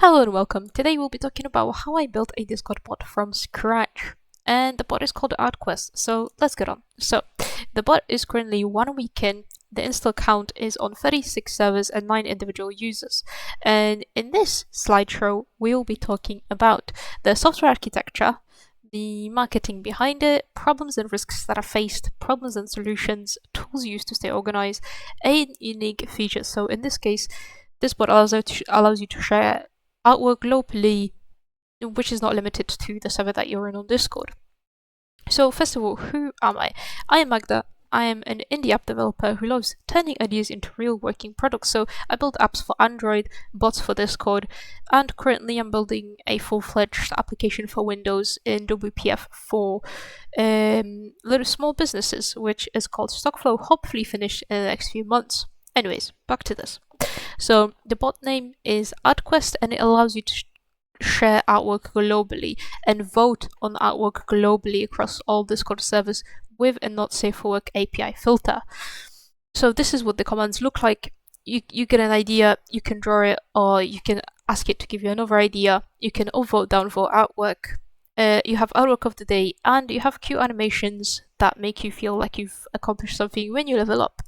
Hello and welcome. Today we'll be talking about how I built a Discord bot from scratch. And the bot is called AdQuest, so let's get on. So, the bot is currently 1 week in, the install count is on 36 servers and 9 individual users. And in this slideshow, we'll be talking about the software architecture, the marketing behind it, problems and risks that are faced, problems and solutions, tools used to stay organized, and unique features. So in this case, this bot allows you to share artwork globally, which is not limited to the server that you're in on Discord. So first of all, who am I? I am Magda. I am an indie app developer who loves turning ideas into real working products. So I build apps for Android, bots for Discord, and currently I'm building a full-fledged application for Windows in WPF for little small businesses, which is called Stockflow, hopefully finished in the next few months. Anyways, back to this. So the bot name is AdQuest, and it allows you to share artwork globally and vote on artwork globally across all Discord servers with a not safe for work API filter. So this is what the commands look like. You get an idea, you can draw it, or you can ask it to give you another idea. You can upvote, downvote artwork. You have artwork of the day, and you have cute animations that make you feel like you've accomplished something when you level up.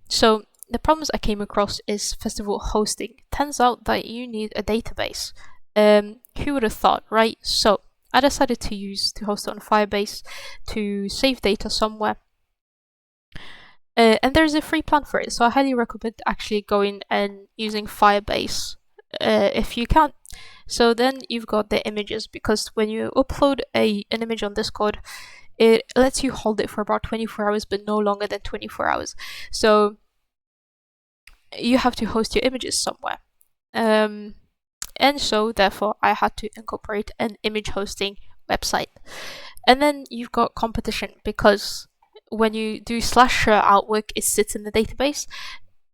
So the problems I came across is, first of all, hosting. Turns out that you need a database. Who would have thought, right? So I decided to host it on Firebase to save data somewhere. And there's a free plan for it, so I highly recommend actually going and using Firebase if you can. So then you've got the images, because when you upload an image on Discord, it lets you hold it for about 24 hours, but no longer than 24 hours. So you have to host your images somewhere. And so therefore I had to incorporate an image hosting website. And then you've got competition, because when you do /share artwork, it sits in the database.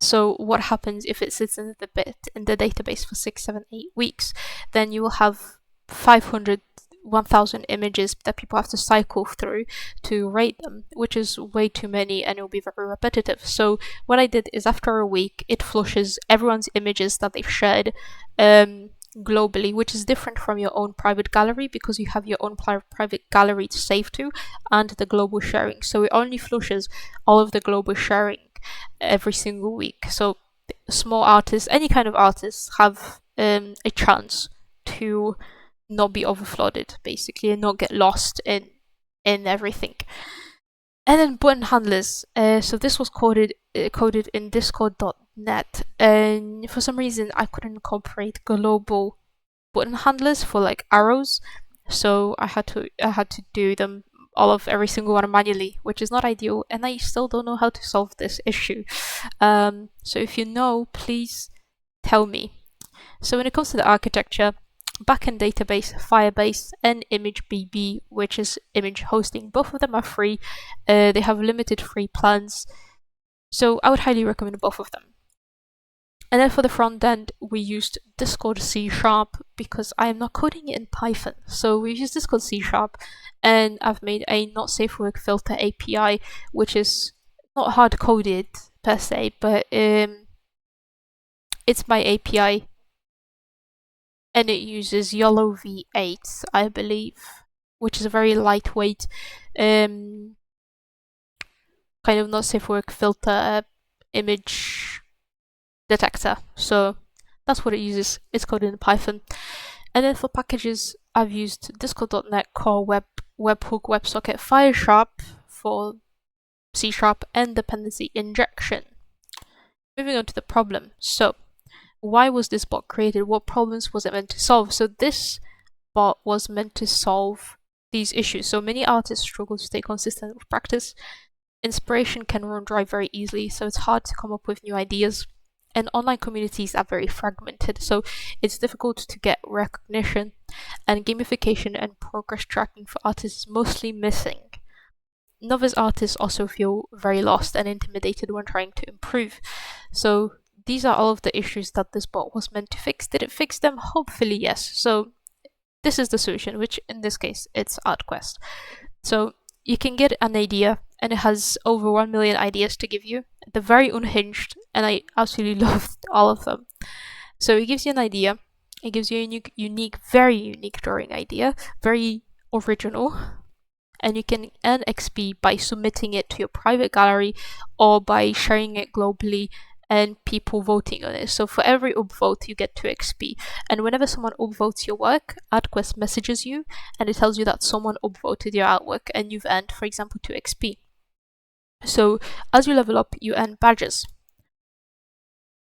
So what happens if it sits in the database for 6, 7, 8 weeks? Then you will have 500, 1,000 images that people have to cycle through to rate them, which is way too many, and it will be very repetitive. So what I did is, after a week, it flushes everyone's images that they've shared globally, which is different from your own private gallery, because you have your own private gallery to save to and the global sharing. So it only flushes all of the global sharing every single week. So small artists, any kind of artists, have a chance to not be overflooded, basically, and not get lost in everything. And then button handlers. So this was coded in discord.net, and for some reason I couldn't incorporate global button handlers for like arrows, so I had to do them every single one manually, which is not ideal, and I still don't know how to solve this issue. So if you know, please tell me. So when it comes to the architecture, backend database, Firebase, and ImageBB, which is image hosting. Both of them are free. They have limited free plans, so I would highly recommend both of them. And then for the front end, we used Discord C#, because I am not coding it in Python. So we used Discord C#, and I've made a not safe for work filter API, which is not hard coded per se, but it's my API. And it uses YOLO V8, I believe, which is a very lightweight kind of not safe work filter image detector. So that's what it uses. It's coded in Python. And then for packages, I've used Discord.net Core Webhook WebSocket Firesharp for C# and dependency injection. Moving on to the problem. So why was this bot created? What problems was it meant to solve? So this bot was meant to solve these issues. So many artists struggle to stay consistent with practice. Inspiration can run dry very easily, so it's hard to come up with new ideas. And online communities are very fragmented, so it's difficult to get recognition. And gamification and progress tracking for artists is mostly missing. Novice artists also feel very lost and intimidated when trying to improve. So these are all of the issues that this bot was meant to fix. Did it fix them? Hopefully yes. So this is the solution, which in this case, it's AdQuest. So you can get an idea, and it has over 1 million ideas to give you. They're very unhinged, and I absolutely loved all of them. So it gives you an idea, It gives you a unique, very unique drawing idea, very original, and you can earn XP by submitting it to your private gallery or by sharing it globally and people voting on it. So for every upvote, you get 2 XP. And whenever someone upvotes your work, AdQuest messages you and it tells you that someone upvoted your artwork and you've earned, for example, 2 XP. So as you level up, you earn badges.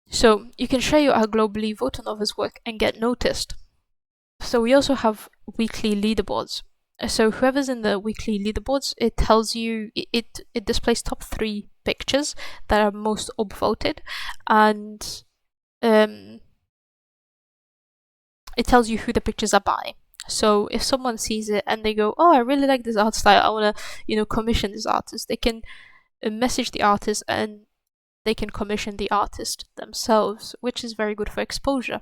So you can share your art globally, vote on others' work, and get noticed. So we also have weekly leaderboards. So whoever's in the weekly leaderboards, it tells you, it displays top 3 pictures that are most upvoted, and it tells you who the pictures are by. So if someone sees it and they go, oh, I really like this art style, I want to, commission this artist, they can message the artist and they can commission the artist themselves, which is very good for exposure.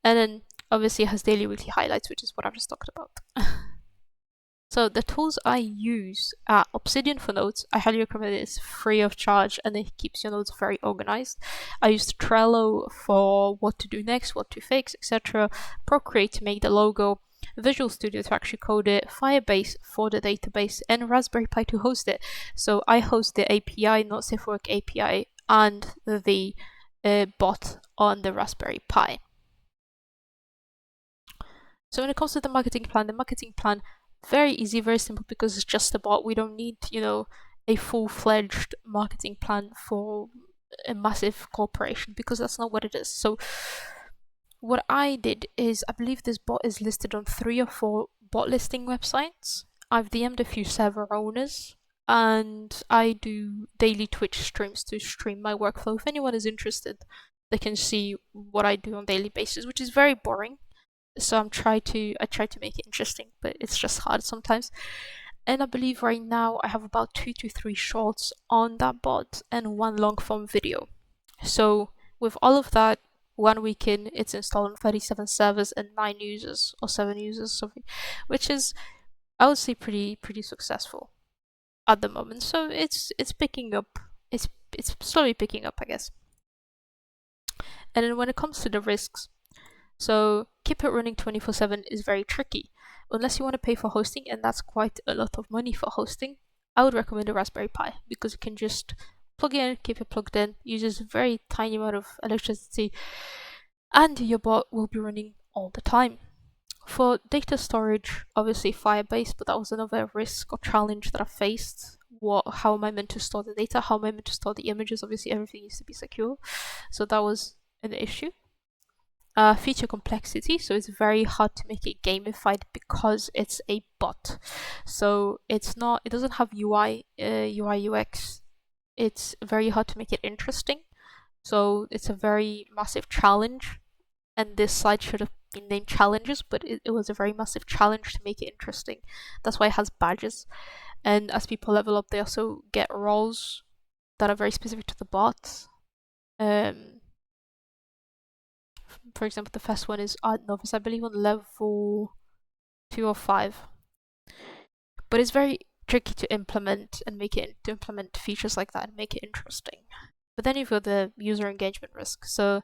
And then obviously it has daily, weekly highlights, which is what I've just talked about. So the tools I use are Obsidian for notes. I highly recommend it. It's free of charge and it keeps your notes very organized. I use Trello for what to do next, what to fix, etc. Procreate to make the logo, Visual Studio to actually code it, Firebase for the database, and Raspberry Pi to host it. So I host the API, Not Safe Work API, and the bot on the Raspberry Pi. So when it comes to the marketing plan, very easy, very simple, because it's just a bot. We don't need, a full-fledged marketing plan for a massive corporation, because that's not what it is. So what I did is, I believe this bot is listed on 3 or 4 bot listing websites. I've DM'd a few server owners, and I do daily Twitch streams to stream my workflow. If anyone is interested, they can see what I do on a daily basis, which is very boring. So I try to make it interesting, but it's just hard sometimes. And I believe right now I have about 2 to 3 shorts on that bot and 1 long form video. So with all of that, 1 week in, it's installed on 37 servers and 9 users, or 7 users, sorry, which is, I would say, pretty successful at the moment. So it's picking up. It's slowly picking up, I guess. And then when it comes to the risks, so keep it running 24/7 is very tricky, unless you want to pay for hosting, and that's quite a lot of money for hosting. I would recommend a Raspberry Pi, because you can just plug in, keep it plugged in, uses a very tiny amount of electricity, and your bot will be running all the time. For data storage, obviously Firebase, but that was another risk or challenge that I faced. How am I meant to store the data? How am I meant to store the images? Obviously everything needs to be secure, so that was an issue. Feature complexity, so it's very hard to make it gamified because it's a bot. So it doesn't have UI UX. It's very hard to make it interesting. So it's a very massive challenge, and this slide should have been named challenges, but it was a very massive challenge to make it interesting. That's why it has badges. And as people level up, they also get roles that are very specific to the bot. For example, the first one is Art Novice, I believe, on level 2 or 5. But it's very tricky to implement features like that and make it interesting. But then you've got the user engagement risk. So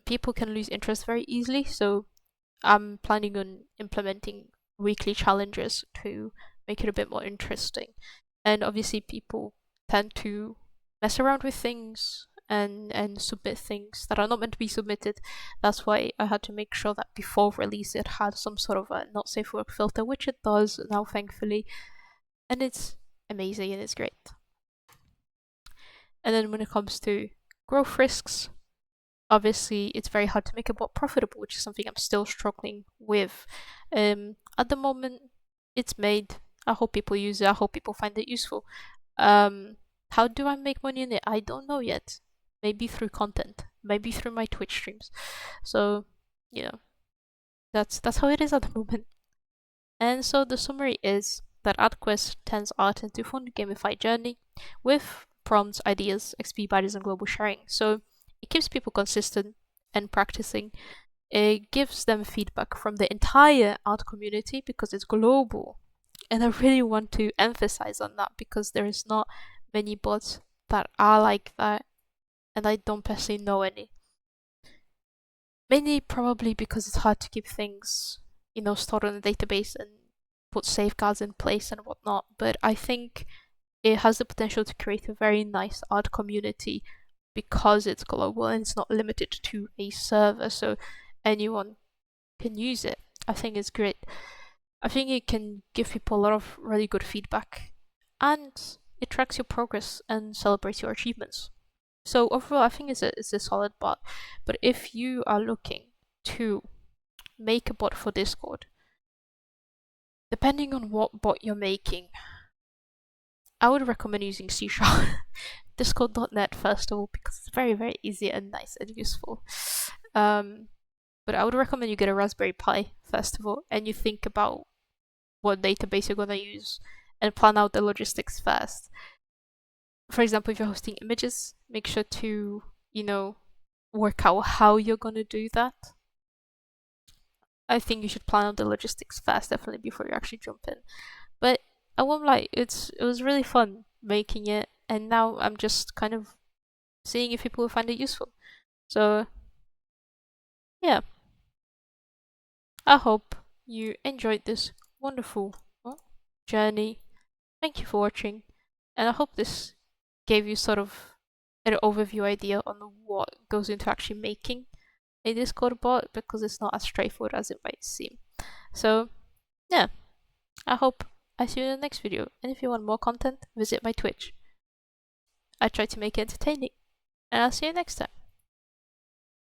people can lose interest very easily. So I'm planning on implementing weekly challenges to make it a bit more interesting. And obviously people tend to mess around with things and submit things that are not meant to be submitted. That's why I had to make sure that before release it had some sort of a not safe work filter, which it does now, thankfully. And it's amazing and it's great. And then when it comes to growth risks, obviously it's very hard to make a bot profitable, which is something I'm still struggling with. At the moment, it's made. I hope people use it. I hope people find it useful. How do I make money in it? I don't know yet. Maybe through content. Maybe through my Twitch streams. So, that's how it is at the moment. And so the summary is that AdQuest turns art into a fun gamified journey with prompts, ideas, XP badges, and global sharing. So it keeps people consistent and practicing. It gives them feedback from the entire art community because it's global. And I really want to emphasize on that because there is not many bots that are like that, and I don't personally know any. Mainly probably because it's hard to keep things, stored on the database and put safeguards in place and whatnot. But I think it has the potential to create a very nice art community because it's global and it's not limited to a server, so anyone can use it. I think it's great. I think it can give people a lot of really good feedback and it tracks your progress and celebrates your achievements. So overall, I think it's a solid bot. But if you are looking to make a bot for Discord, depending on what bot you're making, I would recommend using C#. Discord.net first of all, because it's very, very easy and nice and useful. But I would recommend you get a Raspberry Pi first of all, and you think about what database you're gonna use and plan out the logistics first. For example, if you're hosting images, make sure to, work out how you're gonna do that. I think you should plan out the logistics first, definitely, before you actually jump in. But I won't lie, it was really fun making it, and now I'm just kind of seeing if people will find it useful. So, yeah, I hope you enjoyed this wonderful journey. Thank you for watching, and I hope this gave you sort of an overview idea on what goes into actually making a Discord bot, because it's not as straightforward as it might seem. So, yeah, I hope I see you in the next video, and if you want more content, visit my Twitch. I try to make it entertaining, and I'll see you next time.